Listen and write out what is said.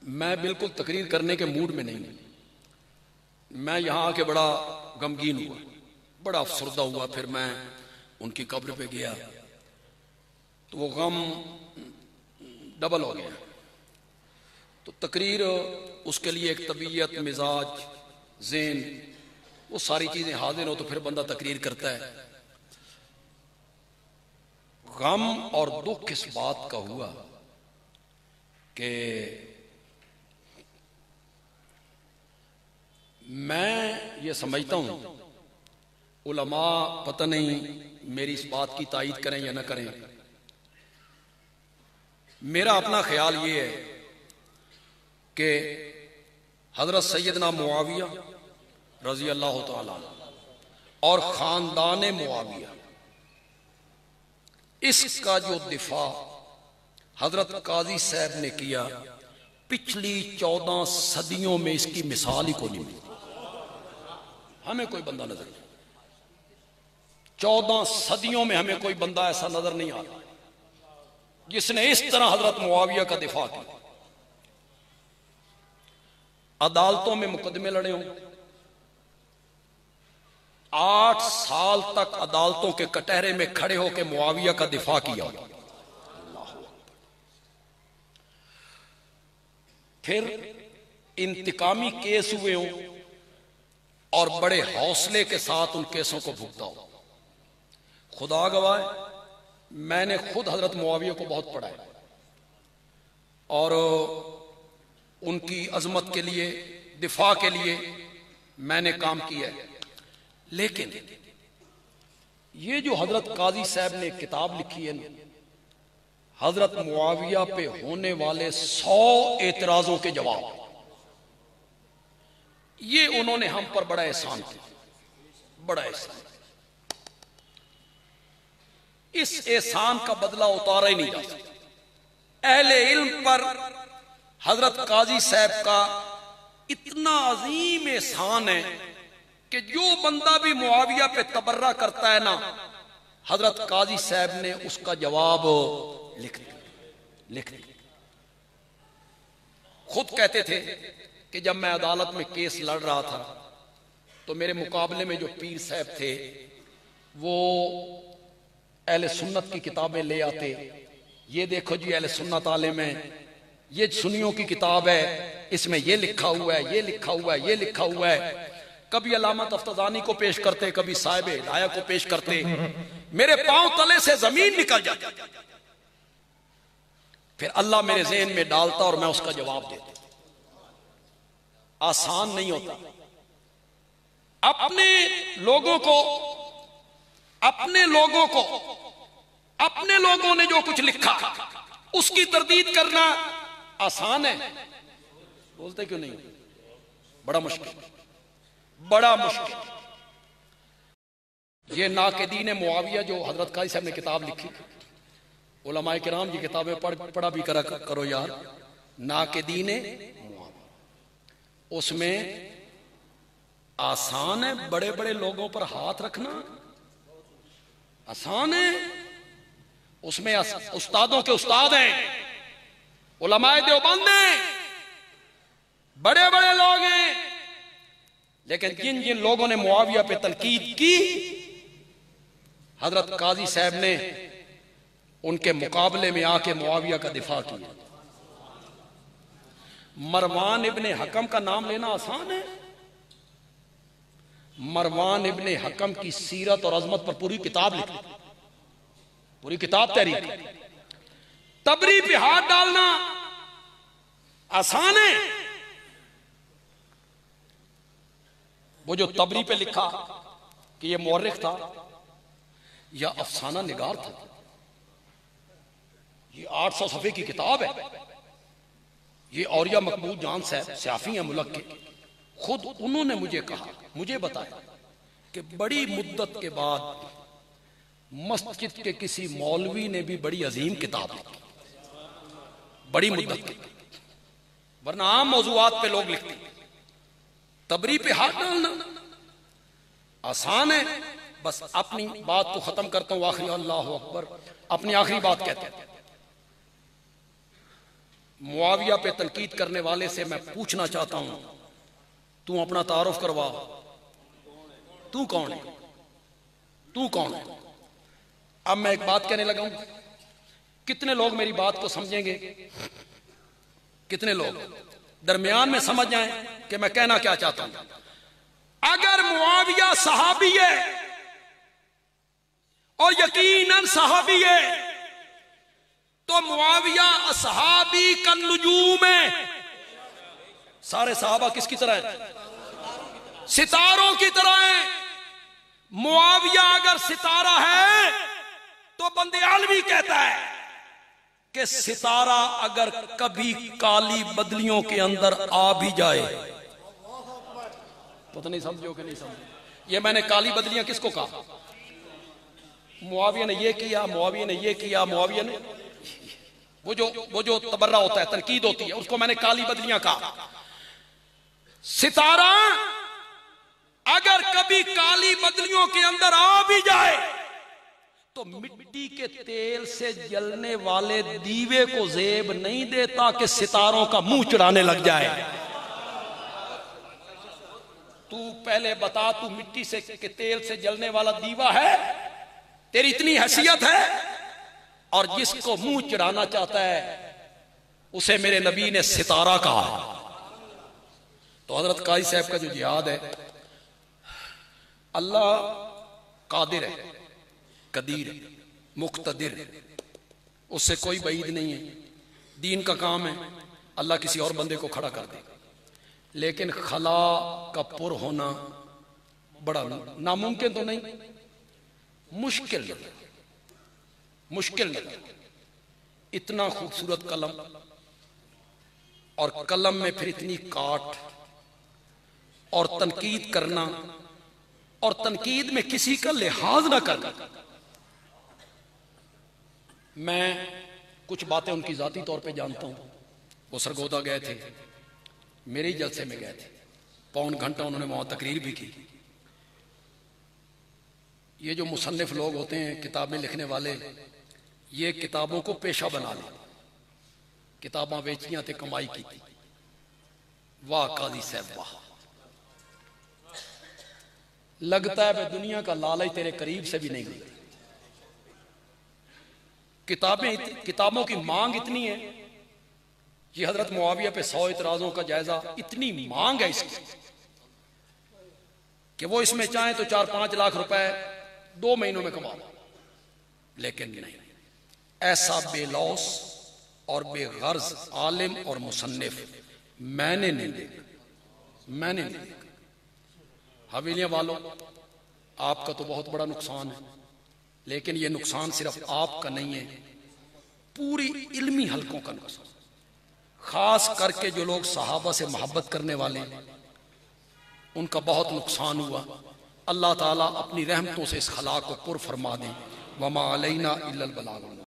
मैं बिल्कुल तकरीर करने के मूड में नहीं। मैं यहाँ आके बड़ा गमगीन हुआ, बड़ा अफसरदा हुआ। फिर मैं उनकी कब्र पे गया तो वो गम डबल हो गया। तो तकरीर उसके लिए एक तबीयत, मिजाज, ज़ेन, वो सारी चीज़ें हाजिर हो तो फिर बंदा तकरीर करता है। गम और दुख इस बात का हुआ कि मैं ये समझता हूं, उलमा पता नहीं मेरी इस बात की तायीद करें या ना करें, मेरा अपना ख्याल ये है कि हजरत सैयदना मुआविया रजी अल्लाह तआला और खानदान मुआविया, इसका जो दिफा हजरत काजी साहब ने किया, पिछली 14 सदियों में इसकी मिसाल ही कोई नहीं मिली। हमें कोई बंदा नजर नहीं, 14 सदियों में हमें कोई बंदा ऐसा नजर नहीं आता जिसने इस तरह हजरत मुआविया का दिफा किया। अदालतों में मुकदमे लड़े हों, 8 साल तक अदालतों के कटहरे में खड़े होकर मुआविया का दिफा किया। फिर इंतकामी केस हुए हों और बड़े हौसले के साथ उन केसों को भुगता हो। खुदा गवाह, मैंने खुद हजरत मुआविया को बहुत पढ़ा है और उनकी अजमत के लिए, दिफा के लिए मैंने काम किया है। लेकिन ये जो हजरत काजी साहब ने किताब लिखी है, हजरत मुआविया पे होने वाले 100 एतराजों के जवाब, ये उन्होंने हम पर बड़ा एहसान किया, बड़ा एहसान। इस एहसान का बदला उतारा ही नहीं जा सकता। अहले इल्म पर हजरत काजी साहब का इतना अजीम एहसान है कि जो बंदा भी मुआविया पे तबर्रा करता है ना, हजरत काजी साहब ने उसका जवाब लिख दिया। खुद कहते थे कि जब मैं अदालत में केस लड़ रहा था तो मेरे मुकाबले में जो पीर साहब थे वो अहले सुन्नत की किताबें ले आते। ये देखो जी अहले सुन्नत आलिम है, ये सुन्नियों की किताब है, इसमें ये लिखा हुआ है, ये लिखा हुआ है, ये लिखा हुआ है। कभी अल्लामा तफ्तानी को पेश करते, कभी साहिब हिदाया को पेश करते। मेरे पांव तले से जमीन निकल जाती। फिर अल्लाह मेरे ज़हन में डालता और मैं उसका जवाब देता। आसान नहीं होता। अपने लोगों ने जो कुछ लिखा उसकी तरदीद करना आसान है, बोलते क्यों नहीं? बड़ा मुश्किल, बड़ा मुश्किल। ये नाक़िदीन मुआविया जो हजरत काजी साहब ने किताब लिखी, उलमाए किराम की किताबें पढ़ा भी करो यार। नाक़िदीन मुआविया, उसमें आसान है बड़े बड़े लोगों पर हाथ रखना, आसान है। उसमें उस्तादों के उस्ताद हैं, उलमाए देवबंद हैं, बड़े बड़े लोग हैं। लेकिन जिन जिन लोगों ने मुआविया पे तनकीद की, हजरत काजी साहब ने उनके मुकाबले में आके मुआविया का दिफा किया। मरवान इब्ने हकम का नाम लेना आसान है? मरवान इब्ने हकम की सीरत और अजमत पर पूरी किताब लिखी, पूरी किताब तहरीर। तबरी पे हाथ डालना आसान है? वो जो तबरी पे लिखा कि ये मौरिख था या अफसाना निगार था, ये 800 सफ़े की किताब है। ये औरिया मकबूल जान साहब स्याफी हैं मुल्क के, खुद उन्होंने मुझे कहा, मुझे बताया कि बड़ी मुद्दत के बाद मस्जिद के किसी मौलवी ने भी बड़ी अजीम किताब लिखी, बड़ी मुद्दत के, वरना आम मौजूआत पे लोग लिखते। तबरी पे हाथ डालना आसान है। बस अपनी बात को खत्म करता हूं, आखिरी अल्लाह अकबर, अपनी आखिरी बात कहते हैं। मुआविया पे तनकीद करने वाले से मैं पूछना चाहता हूं, तू अपना तारुफ करवा, तू कौन है, तू कौन है? अब मैं एक बात कहने लगा हूं, कितने लोग मेरी बात को समझेंगे, कितने लोग दरमियान में समझ जाएं कि मैं कहना क्या चाहता हूं। अगर मुआविया सहाबी है और यकीनन सहाबी है, तो मुआविया असहाबी का नुजूम है। सारे सहाबा किसकी तरह है? सितारों की तरह है। मुआविया अगर सितारा है तो बंदे आलवी कहता है कि सितारा अगर कभी काली बदलियों के अंदर आ भी जाए, पता नहीं समझो कि नहीं समझो। ये मैंने काली बदलियां किसको कहा? मुआविया ने ये किया, मुआविया ने ये किया, मुआविया ने वो जो तबर्रा होता है, तनकीद होती है, उसको मैंने काली बदलियां कहा। सितारा अगर कभी काली बदलियों के अंदर आ भी जाए तो मिट्टी के तेल से जलने वाले दीवे को जेब नहीं देता कि सितारों का मुंह चढ़ाने लग जाए। तू पहले बता, तू मिट्टी से के तेल से जलने वाला दीवा है? तेरी इतनी हैसियत है? और जिसको मुंह चढ़ाना चाहता है उसे मेरे नबी ने सितारा कहा। तो हजरत काजी साहब का जो जिहाद है, अल्लाह कादिर है, कदीर है, मुक्तदिर है, उससे कोई बईद नहीं है। दीन का काम है, अल्लाह किसी और बंदे को खड़ा कर दे, लेकिन खला का पुर होना बड़ा नामुमकिन तो नहीं, मुश्किल नहीं। इतना खूबसूरत कलम, और कलम में फिर इतनी काट, और तनकीद करना, और तनकीद में किसी का लिहाज ना करना। मैं कुछ बातें उनकी जाती तौर पे जानता हूं। वो सरगोदा गए थे, मेरे ही जलसे में गए थे, पौन घंटा उन्होंने वहां तकरीर भी की। ये जो मुसन्निफ लोग होते हैं, किताबें लिखने वाले, ये किताबों को पेशा बना ले, किताबां बेचियां थे, कमाई की थी। वाह काजी साहब वाह, लगता है मैं दुनिया का लालच तेरे करीब से भी नहीं गई। किताबों की मांग इतनी है, ये हजरत मुआविया पे 100 इतराजों का जायजा, इतनी मांग है इसकी कि वो इसमें चाहे तो 4-5 लाख रुपए 2 महीनों में कमा, लेकिन नहीं, ऐसा बेलौस और बेगर्ज आलिम और मुसन्निफ मैंने नहीं देखा, मैंने नहीं देखा। हवेलियां वालों, आपका तो बहुत बड़ा नुकसान है, लेकिन यह नुकसान सिर्फ आपका नहीं है, पूरी इल्मी हलकों का नुकसान। खास करके जो लोग सहाबा से मोहब्बत करने वाले, उनका बहुत नुकसान हुआ। अल्लाह ताला अपनी रहमतों से इस खला को पुर फरमा दे। वमा अलैना इल्लल बलाग।